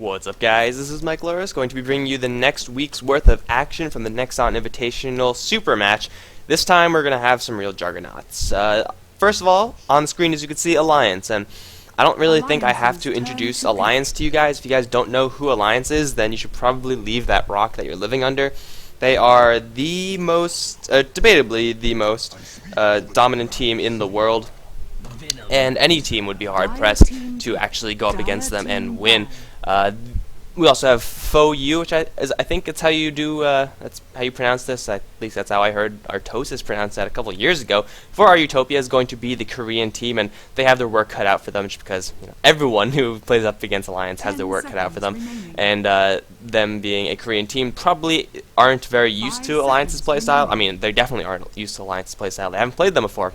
What's up, guys? This is Mike Loris, going to be bringing you the next week's worth of action from the Nexon Invitational Super Match. This time we're going to have some real juggernauts. First of all, on the screen, as you can see, Alliance, and I don't really think I have to introduce Alliance to you guys. If you guys don't know who Alliance is, then you should probably leave that rock that you're living under. They are the most, debatably the most dominant team in the world, and any team would be hard-pressed to actually go up against them and win. We also have fOu, which I think it's how you do. That's how you pronounce this. At least that's how I heard Artosis pronounce that a couple years ago. For our Utopia is going to be the Korean team, and they have their work cut out for them, just because everyone who plays up against Alliance has their work cut out for them. And them being a Korean team probably aren't very used to Alliance's playstyle. I mean, they definitely aren't used to Alliance's playstyle. They haven't played them before,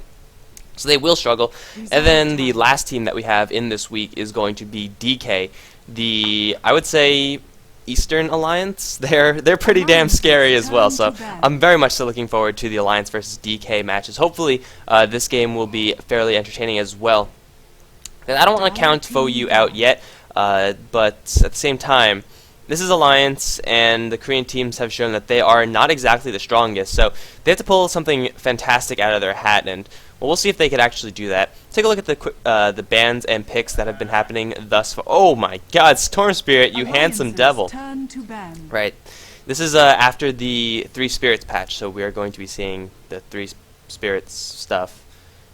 so they will struggle. And then the last team that we have in this week is going to be DK. I would say, Eastern Alliance. They're pretty damn scary as well, so I'm very much so looking forward to the Alliance versus DK matches. Hopefully this game will be fairly entertaining as well. And I don't want to count fOu out yet, but at the same time, this is Alliance, and the Korean teams have shown that they are not exactly the strongest, so they have to pull something fantastic out of their hat, and well, we'll see if they could actually do that. Take a look at the bans and picks that have been happening thus far. Oh my God, Storm Spirit, you handsome devil! Right, this is after the 3 Spirits patch, so we are going to be seeing the 3 Spirits stuff,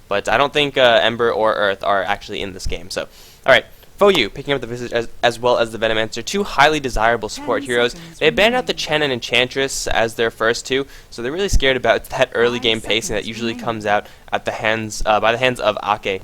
but I don't think Ember or Earth are actually in this game. So, all right. fOu, picking up the Visage as well as the Venomancer, 2 highly desirable support heroes. They banned out the Chen and Enchantress as their first 2, so they're really scared about that early game pacing that usually comes out at the hands by the hands of Ake.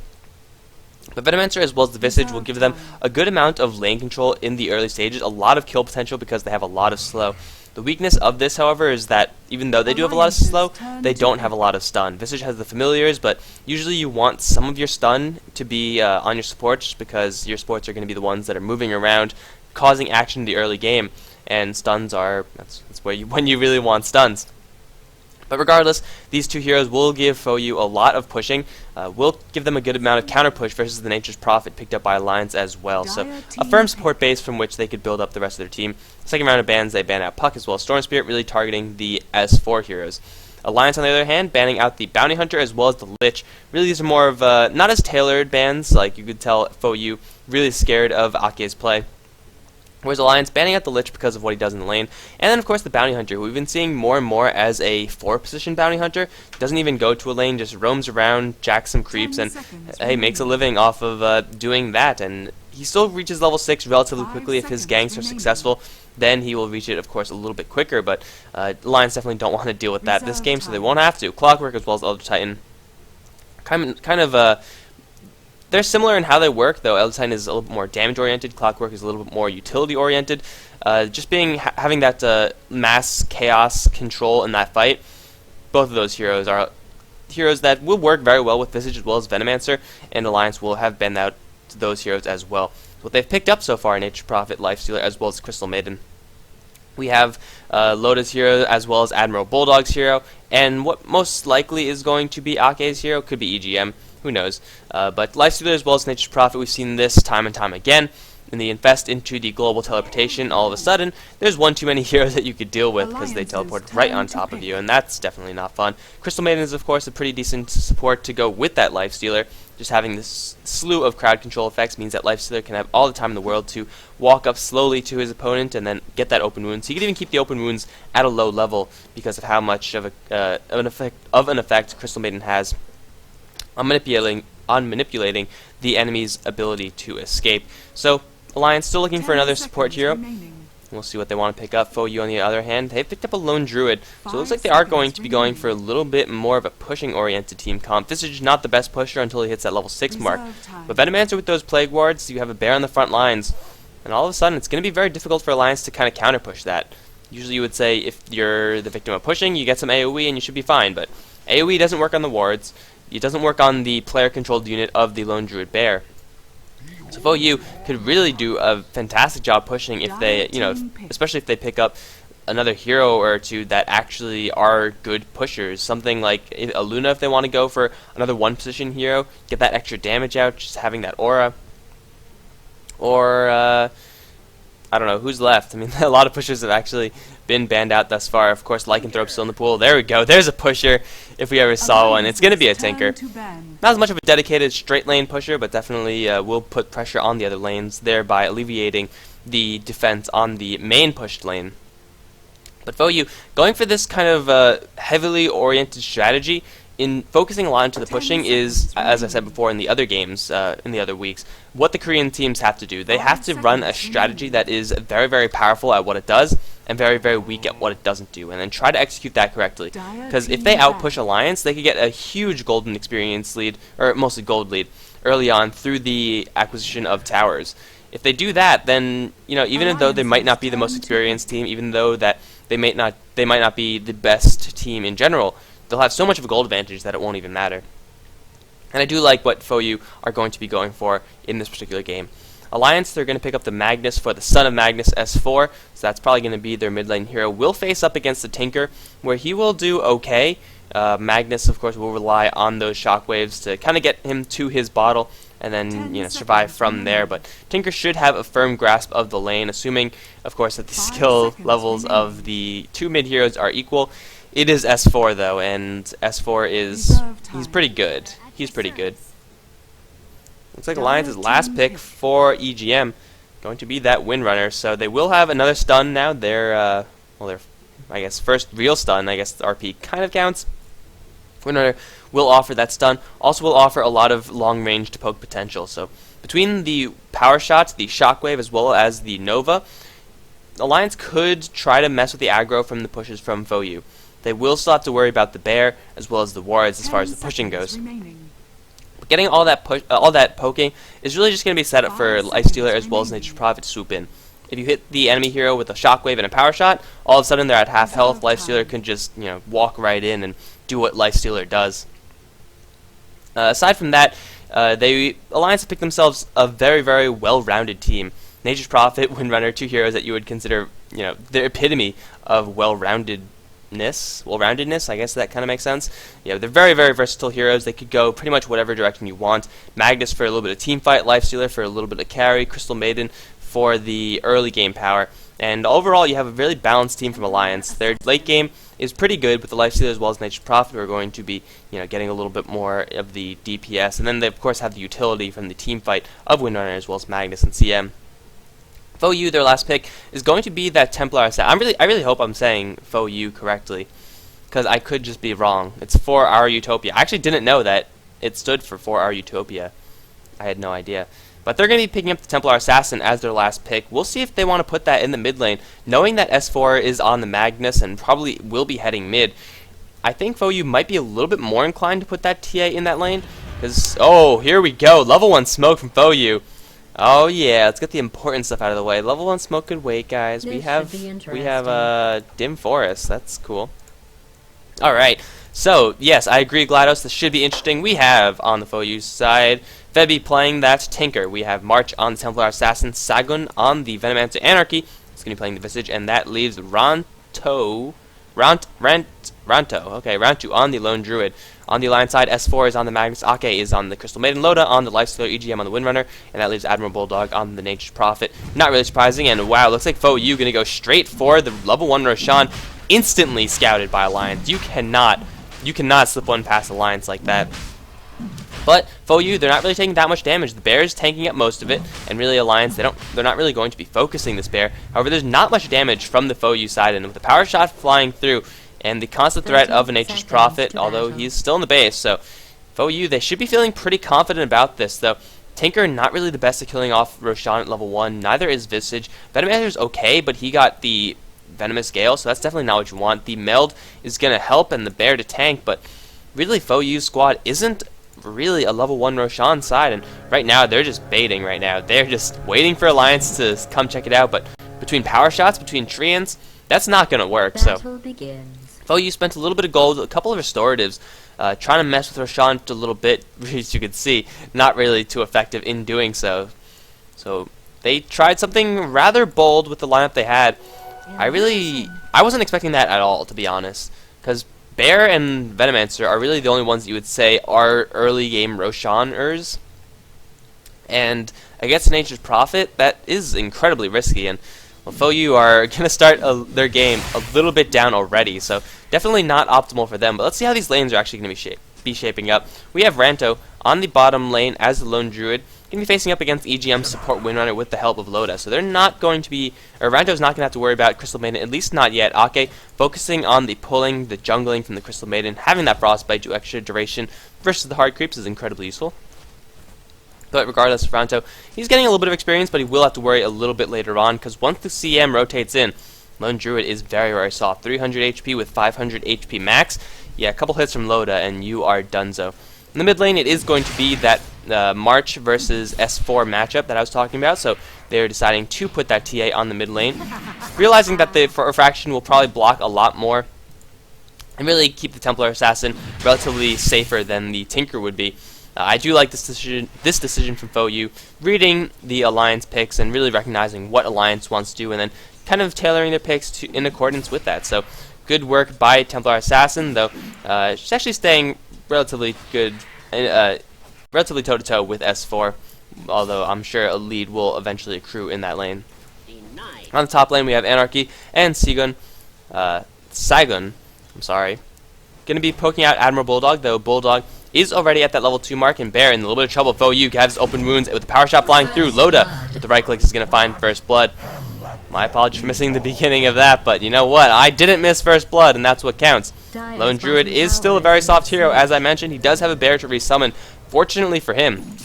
The Venomancer as well as the Visage will give them a good amount of lane control in the early stages, a lot of kill potential because they have a lot of slow. The weakness of this, however, is that even though they do have a lot of slow, they don't have a lot of stun. Visage has the familiars, but usually you want some of your stun to be on your supports, just because your supports are going to be the ones that are moving around, causing action in the early game, and stuns are that's where when you really want stuns. But regardless, these 2 heroes will give fOu a lot of pushing, will give them a good amount of counter push versus the Nature's Prophet picked up by Alliance as well. So a firm support base from which they could build up the rest of their team. Second round of bans, they ban out Puck as well as Storm Spirit, really targeting the S4 heroes. Alliance, on the other hand, banning out the Bounty Hunter as well as the Lich. Really, these are more of not as tailored bans, like you could tell fOu really scared of Ake's play. Whereas Alliance banning out the Lich because of what he does in the lane. And then, of course, the Bounty Hunter, who we've been seeing more and more as a 4-position Bounty Hunter. Doesn't even go to a lane, just roams around, jacks some creeps, and hey, makes a living off of doing that. And he still reaches level 6 relatively quickly if his ganks are successful. Then he will reach it, of course, a little bit quicker, but Alliance definitely don't want to deal with that this game, so they won't have to. Clockwork as well as Elder Titan. Kind of they're similar in how they work, though. Elder Titan is a little bit more damage-oriented. Clockwork is a little bit more utility-oriented. Just having that mass chaos control in that fight, both of those heroes are heroes that will work very well with Visage as well as Venomancer, and Alliance will have banned out those heroes as well. So what they've picked up so far in Nature's Prophet, Lifestealer, as well as Crystal Maiden. We have Loda's hero as well as Admiral Bulldog's hero, and what most likely is going to be Ake's hero could be EGM. Who knows? But Lifestealer as well as Nature's Prophet, we've seen this time and time again. In the infest into the global teleportation, all of a sudden, there's one too many heroes that you could deal with because they teleport right on top of you, and that's definitely not fun. Crystal Maiden is, of course, a pretty decent support to go with that Lifestealer. Just having this slew of crowd control effects means that Lifestealer can have all the time in the world to walk up slowly to his opponent and then get that open wound. So you can even keep the open wounds at a low level because of how much of an effect Crystal Maiden has on manipulating the enemy's ability to escape. So Alliance still looking for another support hero. We'll see what they want to pick up. fOu, on the other hand, they've picked up a Lone Druid, so it looks like they are going to be going for a little bit more of a pushing-oriented team comp. This is not the best pusher until he hits that level 6 mark. But Venomancer with those Plague Wards, you have a bear on the front lines, and all of a sudden it's going to be very difficult for Alliance to kind of counter-push that. Usually you would say if you're the victim of pushing, you get some AoE and you should be fine, but AoE doesn't work on the wards. It doesn't work on the player-controlled unit of the Lone Druid Bear. So fOu could really do a fantastic job pushing if they, especially if they pick up another hero or 2 that actually are good pushers. Something like a Luna if they want to go for another 1-position hero, get that extra damage out, just having that aura. Or I don't know who's left. I mean, a lot of pushers have actually been banned out thus far. Of course, Lycanthrope's still in the pool. There we go. There's a pusher, if we ever saw one. It's going to be a Tinker. Not as much of a dedicated straight lane pusher, but definitely will put pressure on the other lanes, thereby alleviating the defense on the main pushed lane. But fOu, going for this kind of heavily oriented strategy, in focusing a lot into the pushing is, as I said before in the other games, in the other weeks, what the Korean teams have to do. They have to run a strategy that is very, very powerful at what it does, and very, very weak at what it doesn't do, and then try to execute that correctly. Because if they outpush Alliance, they could get a huge golden experience lead, or mostly gold lead, early on through the acquisition of towers. If they do that, then, you know, even though they might not be the most experienced team, even though that they might not be the best team in general, they'll have so much of a gold advantage that it won't even matter. And I do like what fOu are going to be going for in this particular game. Alliance, they're going to pick up the Magnus for the Son of Magnus S4, so that's probably going to be their mid lane hero. Will face up against the Tinker, where he will do okay. Magnus, of course, will rely on those shockwaves to kind of get him to his bottle, and then, you know, survive from there. But Tinker should have a firm grasp of the lane, assuming, of course, that the skill levels of the two mid heroes are equal. It is S4 though, and S4 he's pretty good. He's pretty good. Looks like Alliance's last pick for EGM going to be that Windrunner. So they will have another stun now. Their I guess first real stun. I guess the RP kind of counts. Windrunner will offer that stun. Also will offer a lot of long range to poke potential. So between the power shots, the shockwave, as well as the Nova, Alliance could try to mess with the aggro from the pushes from fOu. They will still have to worry about the bear as well as the wards as far as the pushing goes. But getting all that poking is really just going to be set up for Lifestealer as well as Nature's Prophet to swoop in. If you hit the enemy hero with a shockwave and a power shot, all of a sudden they're at half health. Lifestealer can just, you know, walk right in and do what Lifestealer does. Aside from that, Alliance have picked themselves a very, very well-rounded team. Nature's Prophet, Windrunner, two heroes that you would consider, you know, the epitome of well-roundedness, I guess that kind of makes sense. Yeah, they're very, very versatile heroes. They could go pretty much whatever direction you want. Magnus for a little bit of teamfight, Lifestealer for a little bit of carry, Crystal Maiden for the early game power. And overall, you have a really balanced team from Alliance. Their late game is pretty good with the Lifestealer as well as Nature's Prophet, who are going to be, you know, getting a little bit more of the DPS. And then they, of course, have the utility from the teamfight of Windrunner as well as Magnus and CM. fOu, their last pick, is going to be that Templar assassin. I really hope I'm saying fOu correctly, because I could just be wrong. It's 4-Hour Utopia. I actually didn't know that it stood for 4-Hour Utopia. I had no idea. But they're going to be picking up the Templar Assassin as their last pick. We'll see if they want to put that in the mid lane. Knowing that S4 is on the Magnus and probably will be heading mid, I think fOu might be a little bit more inclined to put that TA in that lane. Because, oh, here we go. Level 1 smoke from fOu. Oh yeah, let's get the important stuff out of the way. Level 1 smoke could wait, guys. We have Dim Forest. That's cool. Alright, so yes, I agree, GLaDOS, this should be interesting. We have on the fOu side Febby playing that Tinker. We have March on the Templar Assassin, Sagun on the Venomancer Anarchy. He's going to be playing the Visage, and that leaves Rantu on the Lone Druid. On the Alliance side, S4 is on the Magnus, Ake is on the Crystal Maiden, Loda on the Lifestealer, EGM on the Windrunner, and that leaves Admiral Bulldog on the Nature's Prophet. Not really surprising, and wow, looks like fOu going to go straight for the level 1 Roshan, instantly scouted by Alliance. You cannot slip one past Alliance like that. But fOu, they're not really taking that much damage. The bear is tanking up most of it, and really Alliance, they're not really going to be focusing this bear. However, there's not much damage from the fOu side, and with the power shot flying through, and the constant threat of a Nature's Prophet, although he's still in the base, so fOu, they should be feeling pretty confident about this, though. Tinker, not really the best at killing off Roshan at level 1, neither is Visage. Venomancer's okay, but he got the Venomous Gale, so that's definitely not what you want. The Meld is going to help and the bear to tank, but really fOu's squad isn't really a level 1 Roshan side, and right now they're just baiting right now. They're just waiting for Alliance to come check it out, but between power shots, between treants, that's not going to work, so fOu spent a little bit of gold, a couple of restoratives, trying to mess with Roshan just a little bit, as you can see, not really too effective in doing so. So they tried something rather bold with the lineup they had. I wasn't expecting that at all, to be honest, because Bear and Venomancer are really the only ones that you would say are early game Roshaners. And against Nature's Prophet, that is incredibly risky, and well, fOu are going to start their game a little bit down already, so definitely not optimal for them. But let's see how these lanes are actually going to be shaping up. We have Ranto on the bottom lane as the lone druid, going to be facing up against EGM's support Windrunner with the help of Loda. So they're not going to be, or Ranto's not going to have to worry about Crystal Maiden, at least not yet. Ake focusing on the pulling, the jungling from the Crystal Maiden, having that Frostbite do extra duration versus the hard creeps is incredibly useful. But regardless of Ranto, he's getting a little bit of experience, but he will have to worry a little bit later on, because once the CM rotates in, Lone Druid is very, very soft. 300 HP with 500 HP max. Yeah, a couple hits from Loda, and you are donezo. In the mid lane, it is going to be that March versus S4 matchup that I was talking about, so they're deciding to put that TA on the mid lane, realizing that the Refraction will probably block a lot more, and really keep the Templar Assassin relatively safer than the Tinker would be. I do like this decision from fOu, reading the Alliance picks and really recognizing what Alliance wants to do, and then kind of tailoring their picks in accordance with that. So good work by Templar Assassin, though she's actually staying relatively good, relatively toe-to-toe with S4, although I'm sure a lead will eventually accrue in that lane. On the top lane, we have Anarchy and Saigon, I'm sorry, going to be poking out Admiral Bulldog, though Bulldog is already at that level 2 mark, and Bear in a little bit of trouble. fOu has open wounds with the power shot flying through. Loda with the right click is going to find first blood. My apologies for missing the beginning of that, but you know what? I didn't miss first blood, and that's what counts. Lone Druid is still a very soft hero, as I mentioned. He does have a Bear to resummon, fortunately for him.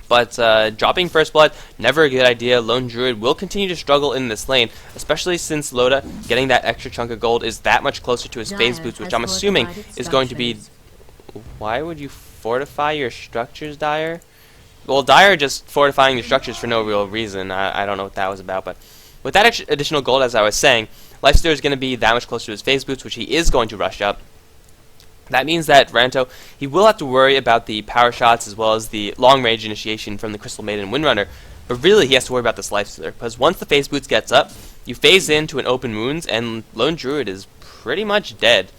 But dropping first blood, never a good idea. Lone Druid will continue to struggle in this lane, especially since Loda getting that extra chunk of gold is that much closer to his phase boots, which I'm assuming is going to be... Why would you fortify your structures, Dyer? Well, Dyer just fortifying the structures for no real reason. I don't know what that was about, but with that additional gold, as I was saying, Lifestealer is going to be that much closer to his phase boots, which he is going to rush up. That means that Ranto, he will have to worry about the power shots as well as the long-range initiation from the Crystal Maiden Windrunner, but really he has to worry about this Lifestealer, because once the phase boots gets up, you phase into an open wounds, and Lone Druid is pretty much dead.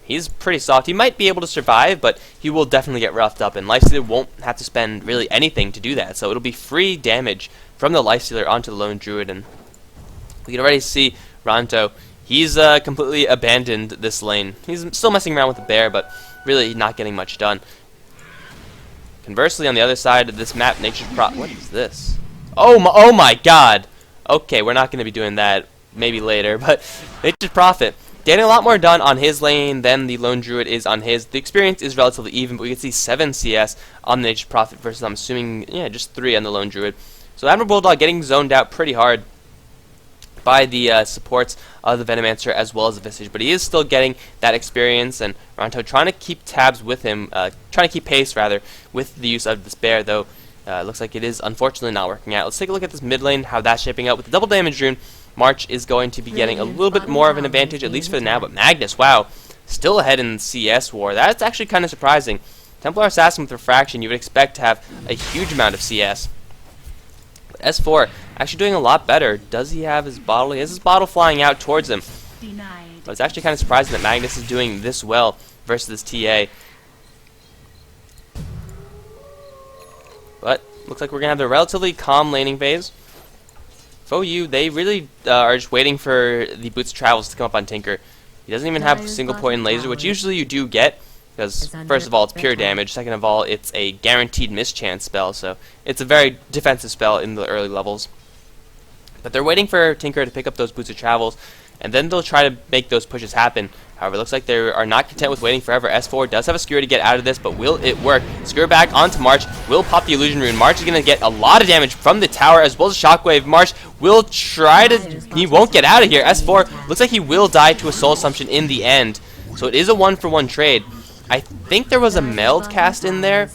He's pretty soft. He might be able to survive, but he will definitely get roughed up, and Lifestealer won't have to spend really anything to do that, so it'll be free damage from the Lifestealer onto the Lone Druid, and we can already see Ranto. He's completely abandoned this lane. He's still messing around with the Bear, but really not getting much done. Conversely, on the other side of this map, Nature's Prophet... What is this? Oh my god! Okay, we're not going to be doing that maybe later, but Nature's Prophet getting a lot more done on his lane than the Lone Druid is on his. The experience is relatively even, but we can see 7 CS on the Nature's Prophet versus, I'm assuming, yeah, just 3 on the Lone Druid. So Admiral Bulldog getting zoned out pretty hard by the supports of the Venomancer as well as the Visage, but he is still getting that experience, and Ranto trying to keep tabs with him, trying to keep pace rather with the use of this Bear, though looks like it is unfortunately not working out. Let's take a look at this mid lane, how that's shaping up. With the double damage rune, March is going to be getting a little bit more of an advantage, at least for now, but Magnus, wow, still ahead in the CS war. That's actually kind of surprising. Templar Assassin with Refraction, you would expect to have a huge amount of CS. But S4 actually doing a lot better. Does he have his bottle? He has his bottle flying out towards him. But it's actually kind of surprising that Magnus is doing this well versus this TA. But looks like we're going to have the relatively calm laning phase. fOu, they really are just waiting for the Boots of Travels to come up on Tinker. He doesn't even have a single point in laser, which usually you do get, because first of all, it's pure damage. Second of all, it's a guaranteed mischance spell, so it's a very defensive spell in the early levels. But they're waiting for Tinker to pick up those Boots of Travels, and then they'll try to make those pushes happen. However, it looks like they are not content with waiting forever. S4 does have a Skewer to get out of this, but will it work? Skewer back onto March, will pop the Illusion Rune. March is going to get a lot of damage from the tower as well as Shockwave. March will try to... He won't get out of here. S4 looks like he will die to a Soul Assumption in the end. So it is a 1-for-1 trade. I think there was a meld cast in there,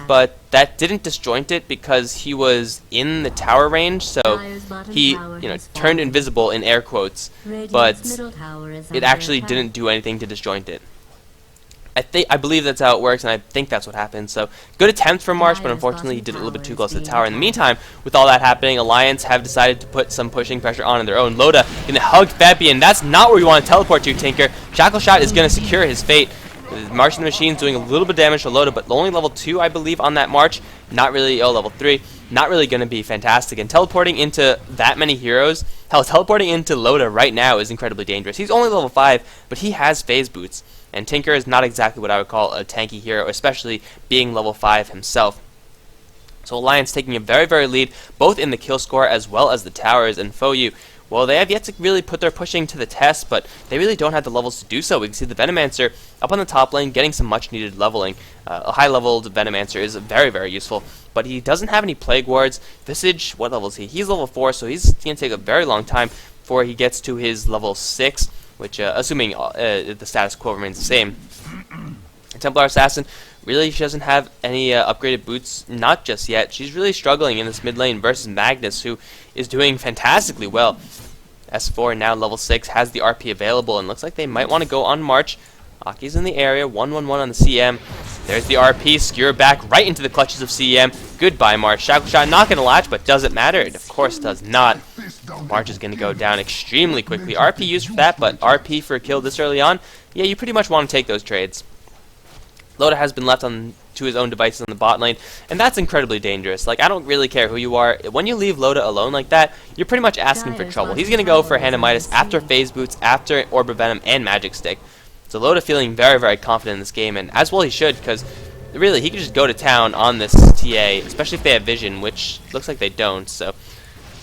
but that didn't disjoint it because he was in the tower range, so he, turned invisible in air quotes, but it actually didn't do anything to disjoint it. I believe that's how it works, and I think that's what happened. So good attempt from March, but unfortunately he did it a little bit too close to the tower. In the meantime, with all that happening, Alliance have decided to put some pushing pressure on their own. Loda gonna hug Fabian. That's not where we want to teleport to, Tinker. Shackle Shot is gonna secure his fate. March and the Machine's doing a little bit of damage to Loda, but only level 2, I believe, on that March. Not really, level 3. Not really going to be fantastic. And teleporting into that many heroes, hell, teleporting into Loda right now is incredibly dangerous. He's only level 5, but he has phase boots. And Tinker is not exactly what I would call a tanky hero, especially being level 5 himself. So Alliance taking a very, very lead, both in the kill score as well as the towers, and fOu, well, they have yet to really put their pushing to the test, but they really don't have the levels to do so. We can see the Venomancer up on the top lane getting some much-needed leveling. A high-leveled Venomancer is very, very useful, but he doesn't have any Plague Wards. Visage, what level is he? He's level 4, so he's going to take a very long time before he gets to his level 6, which, assuming the status quo remains the same. Templar Assassin, really, she doesn't have any upgraded boots, not just yet. She's really struggling in this mid lane versus Magnus, who is doing fantastically well. S4 now level 6, has the RP available, and looks like they might want to go on March. Aki's in the area, 1-1-1 on the CM. There's the RP, skewer back right into the clutches of CM. Goodbye, March. Shackle Shot not going to latch, but does it matter? It of course does not. March is going to go down extremely quickly. RP used for that, but RP for a kill this early on, yeah, you pretty much want to take those trades. Loda has been left to his own devices on the bot lane, and that's incredibly dangerous. Like, I don't really care who you are. When you leave Loda alone like that, you're pretty much asking for trouble. He's going to go for Hand of Midas after Phase Boots, after Orb of Venom, and Magic Stick. So Loda feeling very, very confident in this game, and as well he should, because really, he could just go to town on this TA, especially if they have Vision, which looks like they don't. So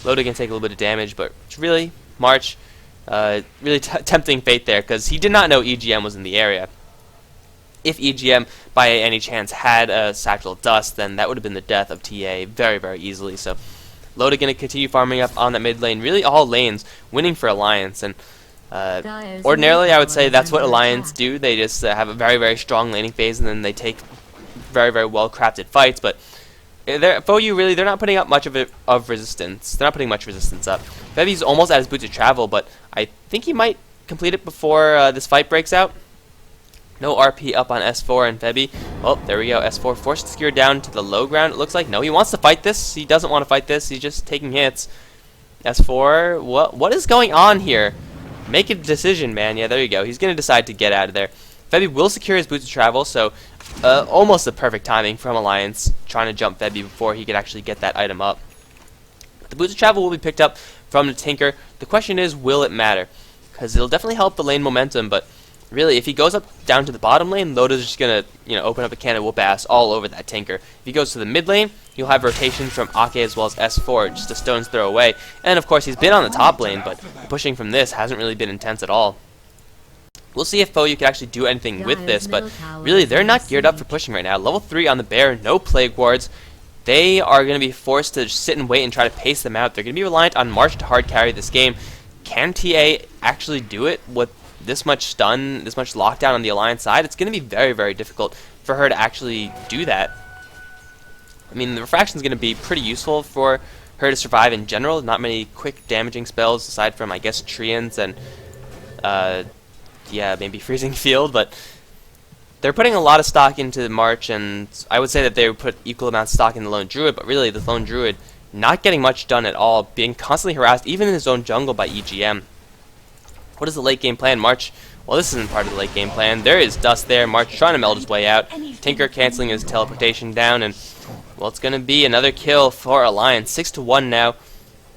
Loda can take a little bit of damage, but really, March, really tempting fate there, because he did not know EGM was in the area. If EGM, by any chance, had a Satchel of Dust, then that would have been the death of TA very, very easily. So Loda going to continue farming up on that mid lane, really all lanes, winning for Alliance. And ordinarily, I would say that's what Alliance do. They just have a very, very strong laning phase, and then they take very, very well-crafted fights. But fOu, really, they're not putting up much of resistance. They're not putting much resistance up. Febi's almost at his boots of travel, but I think he might complete it before this fight breaks out. No RP up on S4 and Febi. Oh, there we go. S4 forced to skewer down to the low ground, it looks like. No, he wants to fight this. He doesn't want to fight this. He's just taking hits. S4, what is going on here? Make a decision, man. Yeah, there you go. He's going to decide to get out of there. Febi will secure his boots of travel, so almost the perfect timing from Alliance, trying to jump Febi before he could actually get that item up. The boots of travel will be picked up from the Tinker. The question is, will it matter? Because it'll definitely help the lane momentum, but really, if he goes up down to the bottom lane, Loda's just gonna, open up a can of whoop ass all over that Tinker. If he goes to the mid lane, you'll have rotations from Ake as well as S4, just a stone's throw away. And of course, he's been on the top lane, but pushing from this hasn't really been intense at all. We'll see if fOu can actually do anything with this, but really, they're not geared up for pushing right now. Level 3 on the Bear, no Plague Wards. They are going to be forced to sit and wait and try to pace them out. They're going to be reliant on March to hard carry this game. Can TA actually do it with this much stun, this much lockdown on the Alliance side? It's going to be very, very difficult for her to actually do that. I mean, the Refraction is going to be pretty useful for her to survive in general. Not many quick damaging spells aside from, I guess, Treants and, yeah, maybe Freezing Field, but they're putting a lot of stock into March, and I would say that they would put equal amounts of stock in the Lone Druid, but really, the Lone Druid not getting much done at all, being constantly harassed, even in his own jungle, by EGM. What is the late game plan? March, well, this isn't part of the late game plan. There is Dust there. March trying to meld his way out. Tinker canceling his teleportation down, and, well, it's going to be another kill for Alliance. 6-1 now.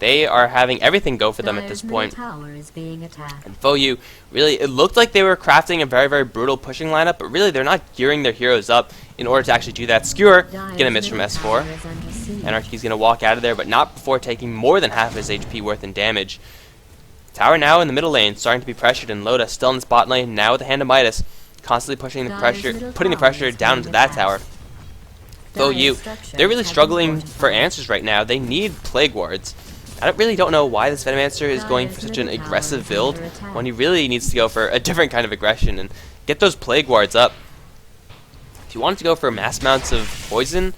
They are having everything go for them at this point. And fOu, really, it looked like they were crafting a very, very brutal pushing lineup, but really they're not gearing their heroes up in order to actually do that. Skewer, gonna miss from S4. Anarchy's gonna walk out of there, but not before taking more than half his HP worth in damage. Tower now in the middle lane, starting to be pressured, and Loda still in this bot lane, now with the Hand of Midas, constantly pushing the pressure, putting the pressure down into that tower. fOu, they're really struggling for answers right now. They need Plague Wards. I really don't know why this Venomancer is going for such an aggressive build when he really needs to go for a different kind of aggression and get those Plague Wards up. If you wanted to go for mass amounts of poison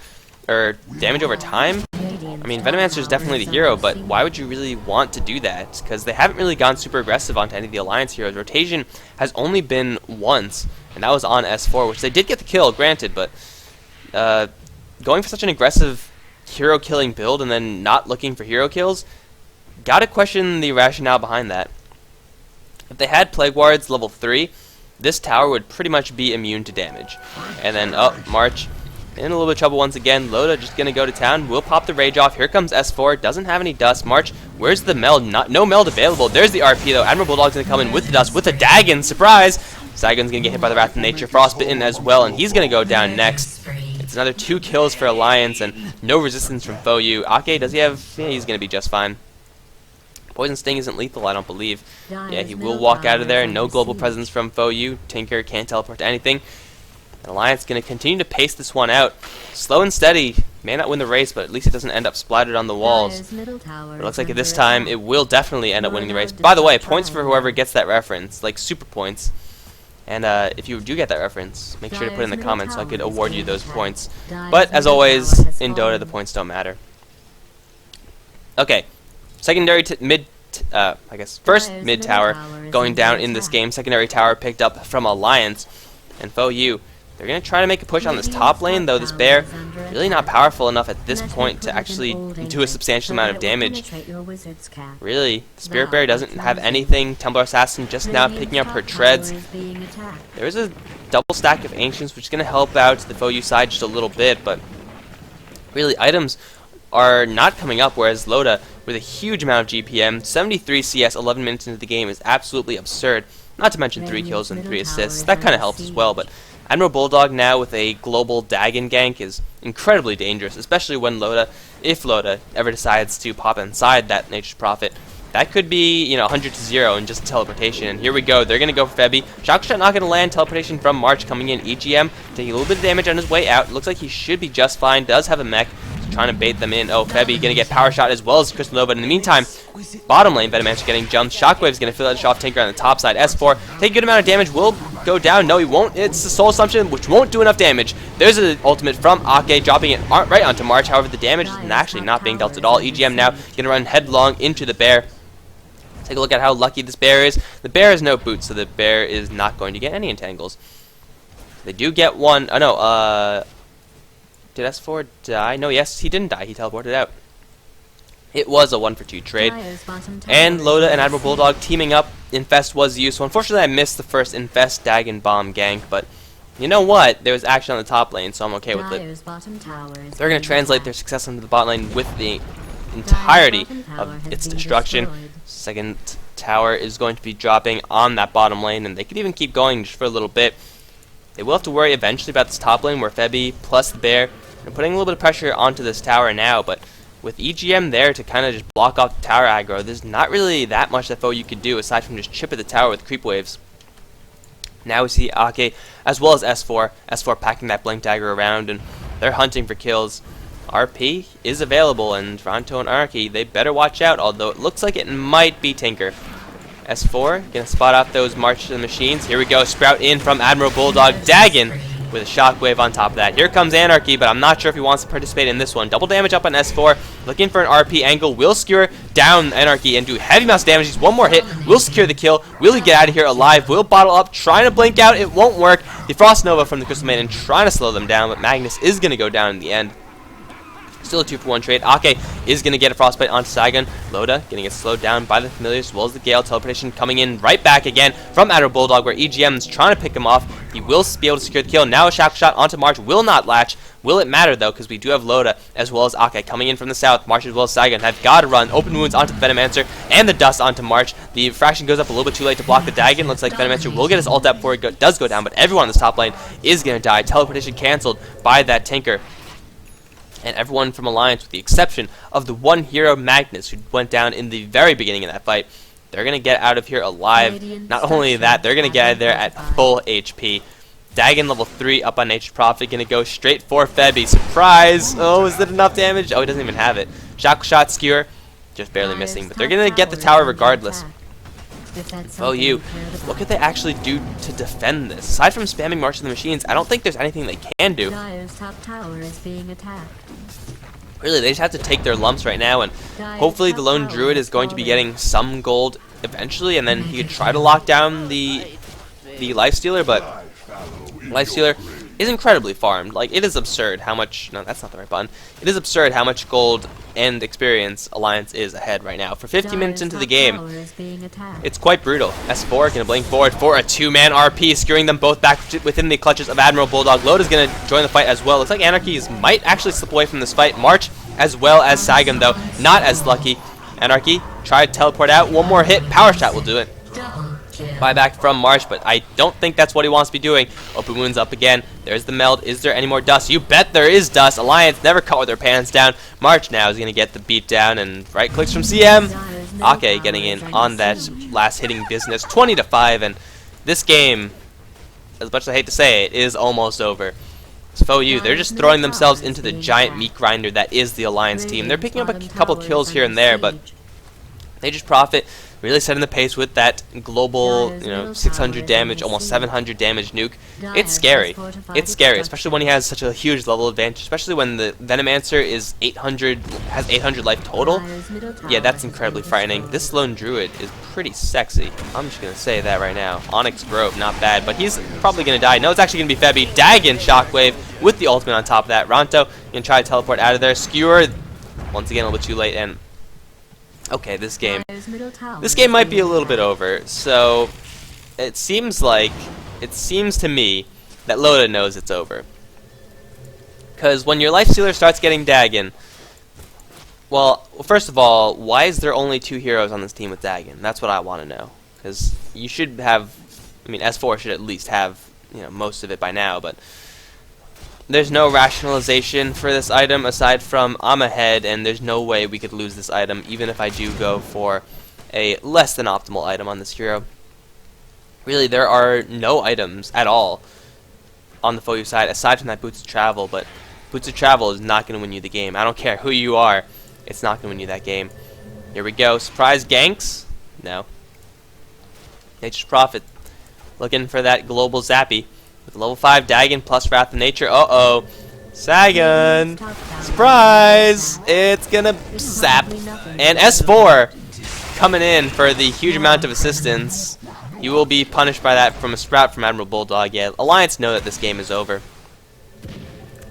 or damage over time, I mean, Venomancer is definitely the hero, but why would you really want to do that? Because they haven't really gone super aggressive onto any of the Alliance heroes. Rotation has only been once, and that was on S4, which they did get the kill, granted, but going for such an aggressive hero-killing build and then not looking for hero kills, gotta question the rationale behind that. If they had Plague Wards level 3, this tower would pretty much be immune to damage. And then, oh, March in a little bit of trouble once again. Loda just going to go to town. We'll pop the rage off. Here comes S4. Doesn't have any dust. March, where's the meld? No meld available. There's the RP, though. Admiral Bulldog's going to come in with the dust, with a Dagon. Surprise! Saigon's going to get hit by the Wrath of Nature. Frostbitten as well, and he's going to go down next. It's another 2 kills for Alliance, and no resistance from fOu. Ake, does he have... Yeah, he's going to be just fine. Poison Sting isn't lethal, I don't believe. Yeah, he will walk out of there. No global presence from fOu. Tinker can't teleport to anything. Alliance going to continue to pace this one out. Slow and steady. May not win the race, but at least it doesn't end up splattered on the walls. But it looks like at this time, it will definitely end up winning the race. By the way, points for whoever gets that reference, like super points. And if you do get that reference, make sure to put it in the comments so I could award you those points. But as always, in Dota, the points don't matter. Okay, secondary to mid, I guess first mid tower going down in this game. Secondary tower picked up from Alliance, and fOu. They're going to try to make a push on this top lane, though this bear really not powerful enough at this point to actually do a substantial amount of damage. Really, the Spirit Bear doesn't have anything. Templar Assassin just now picking up her treads. There is a double stack of Ancients, which is going to help out the fOu side just a little bit, but really items are not coming up, whereas Loda, with a huge amount of GPM, 73 CS 11 minutes into the game is absolutely absurd. Not to mention 3 kills and 3 assists. That kind of helps as well, but Admiral Bulldog now with a global Dagon gank is incredibly dangerous, especially when Loda, if Loda ever decides to pop inside that Nature's Prophet. That could be, you know, 100 to 0 in just teleportation. And here we go. They're going to go for Febby. Shock Shot not going to land. Teleportation from March coming in. EGM taking a little bit of damage on his way out. Looks like he should be just fine. Does have a mech. Trying to bait them in. Oh, Febby going to get Power Shot as well as Crystal Nova. In the meantime, bottom lane, Venomancer getting jumped. Shockwave's going to finish off Tinker on the top side. S4, take a good amount of damage. Will go down. No, he won't. It's the Soul Assumption, which won't do enough damage. There's an ultimate from Ake, dropping it right onto March. However, the damage is actually not being dealt at all. EGM now going to run headlong into the bear. Take a look at how lucky this bear is. The bear has no boots, so the bear is not going to get any entangles. They do get one. Oh, no, did S4 die? No, yes, he didn't die. He teleported out. It was a 1-for-2 trade. And Loda and Admiral Bulldog teaming up. Infest was useful. Unfortunately, I missed the first Infest Dagon Bomb gank, but you know what? There was action on the top lane, so I'm okay with it. They're going to translate their success into the bot lane with the entirety of its destruction. Second tower is going to be dropping on that bottom lane, and they could even keep going just for a little bit. They will have to worry eventually about this top lane where Febby plus the bear are putting a little bit of pressure onto this tower now, but with EGM there to kind of just block off the tower aggro, there's not really that much that fOu could do aside from just chip at the tower with creep waves. Now we see Ake as well as S4. S4 packing that blink dagger around, and they're hunting for kills. RP is available, and Ronto and Araki, they better watch out, although it looks like it might be Tinker. S4 gonna spot out those March to the Machines. Here we go, Sprout in from Admiral Bulldog. Dagon with a shockwave on top of that. Here comes Anarchy, but I'm not sure if he wants to participate in this one. Double damage up on S4. Looking for an RP angle. Will skewer down Anarchy and do heavy amounts of damage. He's one more hit. Will secure the kill. Will he get out of here alive? Will bottle up. Trying to blink out. It won't work. The Frost Nova from the Crystal Maiden trying to slow them down, but Magnus is going to go down in the end. Still a 2-for-1 trade. Ake is going to get a Frostbite onto Saigon. Loda going to get slowed down by the Familiar as well as the Gale. Teleportation coming in right back again from Admiral Bulldog, where EGM is trying to pick him off. He will be able to secure the kill. Now a Shackle Shot onto March. Will not latch. Will it matter, though, because we do have Loda as well as Ake coming in from the south. March as well as Saigon have got to run. Open wounds onto the Venomancer and the dust onto March. The fraction goes up a little bit too late to block the Dagon. Looks like Venomancer will get his ult out before it does go down, but everyone on this top lane is going to die. Teleportation canceled by that Tinker. And everyone from Alliance, with the exception of the one hero, Magnus, who went down in the very beginning of that fight, they're going to get out of here alive. Not only that, they're going to get out of there at full HP. Dagon level 3 up on Nature's Prophet, going to go straight for Febby. Surprise! Oh, is that enough damage? Oh, he doesn't even have it. Shackle Skewer, just barely missing, but they're going to get the tower regardless. fOu, what could they actually do to defend this? Aside from spamming March of the Machines, I don't think there's anything they can do. Really, they just have to take their lumps right now, and hopefully the lone druid is going to be getting some gold eventually, and then he could try to lock down the Lifestealer, but Lifestealer is incredibly farmed. Like, it is absurd how much... No, that's not the right button. It is absurd how much gold and experience Alliance is ahead right now. For 50 minutes into the game, it's quite brutal. S4 going to blink forward for a two-man RP, skewering them both back within the clutches of Admiral Bulldog. Loda's going to join the fight as well. Looks like Anarchy might actually slip away from this fight. March as well as Sagan, though, not as lucky. Anarchy tried to teleport out. One more hit. Power shot will do it. Buyback from March, but I don't think that's what he wants to be doing. Open wounds up again. There's the meld. Is there any more dust? You bet there is dust. Alliance never caught with their pants down. March now is going to get the beat down, and right clicks from CM. Ake getting in on that last hitting business. 20-5, and this game, as much as I hate to say it, is almost over. It's fOu. They're just throwing themselves into the giant meat grinder that is the Alliance team. They're picking up a couple kills here and there, but they just profit. Really setting the pace with that global, 600 damage, almost 700 damage nuke. It's scary. It's scary, especially when he has such a huge level advantage. Especially when the Venomancer is 800, has 800 life total. Yeah, that's incredibly frightening. This lone druid is pretty sexy. I'm just gonna say that right now. Onyx Grove, not bad, but he's probably gonna die. No, it's actually gonna be Febby. Dagon Shockwave with the ultimate on top of that. Ronto gonna try to teleport out of there. Skewer, once again a little bit too late, and okay, this game might be a little bit over. So it seems to me that Loda knows it's over. Because when your Lifestealer starts getting Dagon, well, first of all, why is there only 2 heroes on this team with Dagon? That's what I want to know. Because you should have, I mean, S4 should at least have, most of it by now, but there's no rationalization for this item aside from I'm ahead, and there's no way we could lose this item, even if I do go for a less than optimal item on this hero. Really, there are no items at all on the fOu side, aside from that Boots of Travel, but Boots of Travel is not going to win you the game. I don't care who you are, it's not going to win you that game. Here we go. Surprise ganks? No. Nature's Prophet looking for that global Zappy. With level 5 Dagon plus Wrath of Nature. Uh-oh. Sagan! Surprise! It's gonna zap. And S4 coming in for the huge amount of assistance. You will be punished by that from a sprout from Admiral Bulldog. Yeah, Alliance know that this game is over.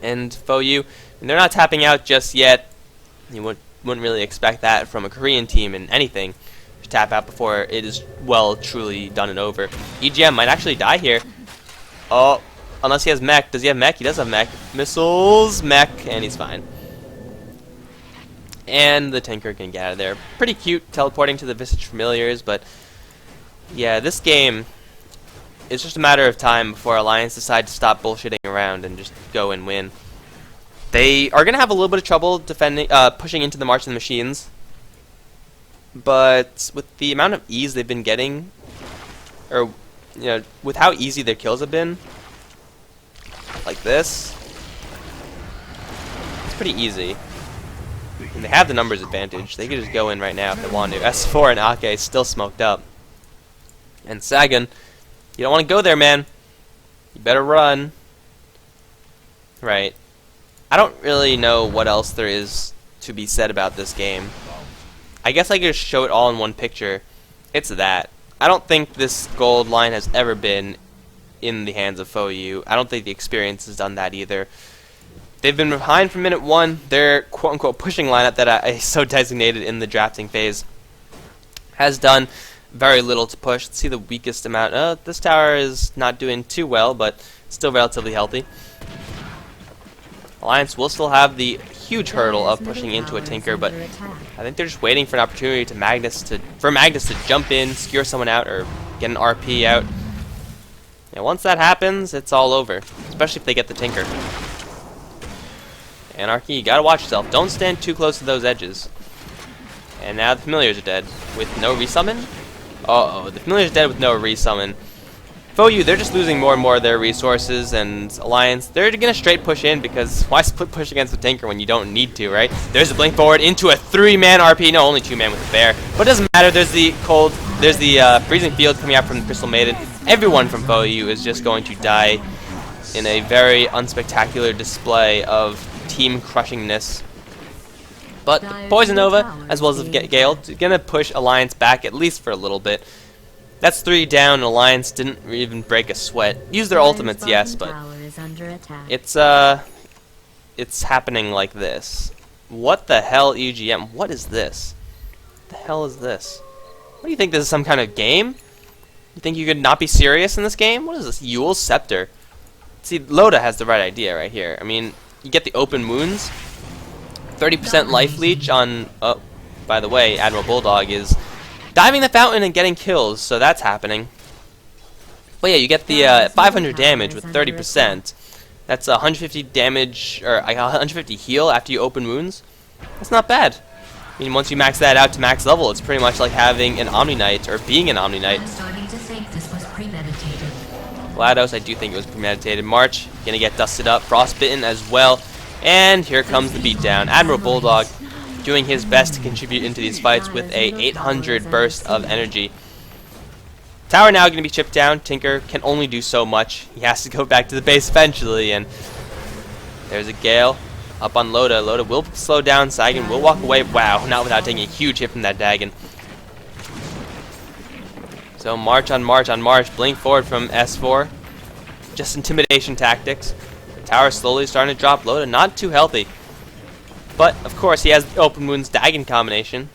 And fOu, they're not tapping out just yet. You wouldn't really expect that from a Korean team in anything. To tap out before it is, well, truly done and over. EGM might actually die here. Oh, unless he has mech. Does he have mech? He does have mech. Missiles, mech, and he's fine. And the Tinker can get out of there. Pretty cute, teleporting to the Visage Familiars, but yeah, this game is just a matter of time before Alliance decide to stop bullshitting around and just go and win. They are going to have a little bit of trouble defending, pushing into the March of the Machines, but with the amount of ease they've been getting, or with how easy their kills have been, like this, it's pretty easy. And they have the numbers advantage. They could just go in right now if they want to. S4 and Ake is still smoked up. And Sagan, you don't want to go there, man. You better run. Right. I don't really know what else there is to be said about this game. I guess I could just show it all in one picture. It's that. I don't think this gold line has ever been in the hands of fOu. I don't think the experience has done that either. They've been behind from minute 1. Their quote-unquote pushing lineup that I so designated in the drafting phase has done very little to push. Let's see the weakest amount. This tower is not doing too well, but still relatively healthy. Alliance will still have the huge hurdle of pushing into a Tinker, but I think they're just waiting for an opportunity for Magnus to jump in, skewer someone out, or get an RP out. And once that happens, it's all over, especially if they get the Tinker. Anarchy, you gotta watch yourself. Don't stand too close to those edges. And now the Familiars are dead with no resummon. Uh-oh, the Familiars are dead with no resummon. fOu, they're just losing more and more of their resources, and Alliance, they're gonna straight push in, because why split push against the Tinker when you don't need to, right? There's a blink forward into a 3-man RP. No, only 2-man with the bear. But it doesn't matter. There's the cold, there's the freezing field coming out from the Crystal Maiden. Everyone from fOu is just going to die in a very unspectacular display of team crushingness. But Poison Nova, as well as Gale, gonna push Alliance back at least for a little bit. That's 3 down. Alliance didn't even break a sweat. Use their ultimates, yes, but under attack. It's happening like this. What the hell, EGM? What is this? What the hell is this? What do you think, this is some kind of game? You think you could not be serious in this game? What is this? Yule's Scepter. See, Loda has the right idea right here. I mean, you get the open wounds, 30% life leech on... Oh, by the way, Admiral Bulldog is diving the fountain and getting kills, so that's happening. But yeah, you get the 500 damage with 30%. That's 150 damage, or 150 heal after you open wounds. That's not bad. I mean, once you max that out to max level, it's pretty much like having an Omni Knight, or being an Omni Knight. I'm starting to think this was premeditated. GLaDOS, I do think it was premeditated. March, gonna get dusted up, frostbitten as well. And here comes the beatdown. Admiral Bulldog doing his best to contribute into these fights with a 800 burst of energy. Tower now going to be chipped down. Tinker can only do so much. He has to go back to the base eventually. And there's a Gale up on Loda. Loda will slow down. Saigon will walk away. Wow, not without taking a huge hit from that Dagon. So March on March on March. Blink forward from S4. Just intimidation tactics. The tower slowly starting to drop. Loda not too healthy. But, of course, he has the open wounds Dagon combination.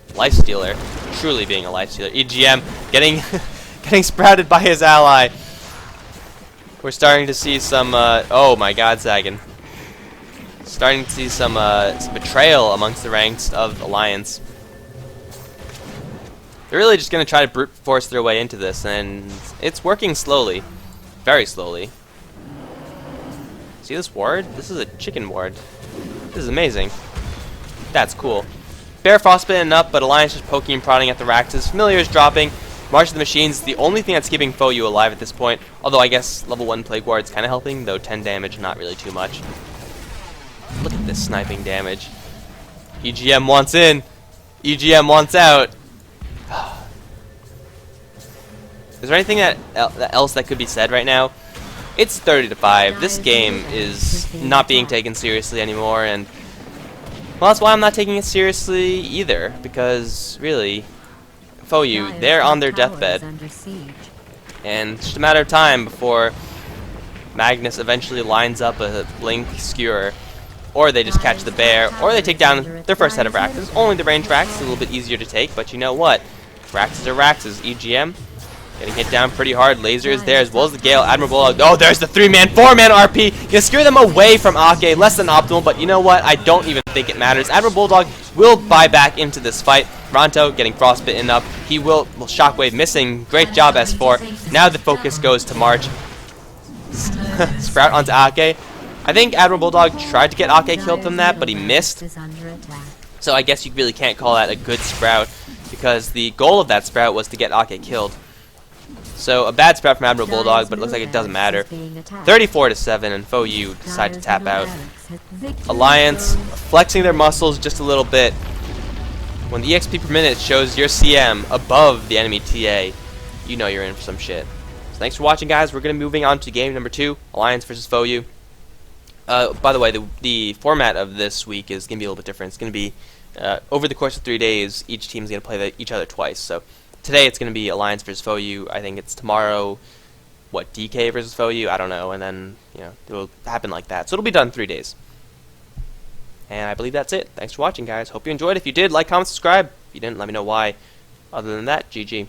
Lifestealer. Truly being a lifestealer. EGM getting getting sprouted by his ally. We're starting to see some, oh my god, Sagan. Starting to see some betrayal amongst the ranks of Alliance. They're really just going to try to brute force their way into this, and it's working slowly. Very slowly. See this ward? This is a chicken ward. This is amazing. That's cool. Bear frostbitten up, but Alliance just poking and prodding at the Raxes. Familiars dropping. March of the Machines is the only thing that's keeping fOu alive at this point. Although I guess level 1 Plague Ward's kind of helping, though 10 damage, not really too much. Look at this sniping damage. EGM wants in. EGM wants out. Is there anything else that could be said right now? It's 30-5. This game is not being taken seriously anymore, and well, that's why I'm not taking it seriously either. Because really, fOu, they're on their deathbed, and it's just a matter of time before Magnus eventually lines up a Blink Skewer, or they just catch the bear, or they take down their first set of Raxes. Only the range Rax is a little bit easier to take, but you know what? Raxes are Raxes. EGM getting hit down pretty hard. Laser is there as well as the Gale. Admiral Bulldog. Oh, there's the 3-man, 4-man RP. Gonna scare them away from Ake. Less than optimal, but you know what? I don't even think it matters. Admiral Bulldog will buy back into this fight. Ronto getting frostbitten up. He will Shockwave missing. Great job, S4. Now the focus goes to March. Sprout onto Ake. I think Admiral Bulldog tried to get Ake killed from that, but he missed. So I guess you really can't call that a good Sprout, because the goal of that Sprout was to get Ake killed. So a bad Sprout from Admiral Bulldog, but it looks like it doesn't matter. 34-7, and fOu decide to tap out. Alliance flexing their muscles just a little bit. When the EXP per minute shows your CM above the enemy TA, you know you're in for some shit. So thanks for watching, guys. We're going to be moving on to game number 2, Alliance versus fOu. By the way, the format of this week is going to be a little bit different. It's going to be over the course of 3 days, each team is going to play each other twice. So today it's going to be Alliance versus fOu. I think it's tomorrow, what, DK versus fOu? I don't know. And then, you know, it will happen like that. So it'll be done in 3 days. And I believe that's it. Thanks for watching, guys. Hope you enjoyed. If you did, like, comment, subscribe. If you didn't, let me know why. Other than that, GG.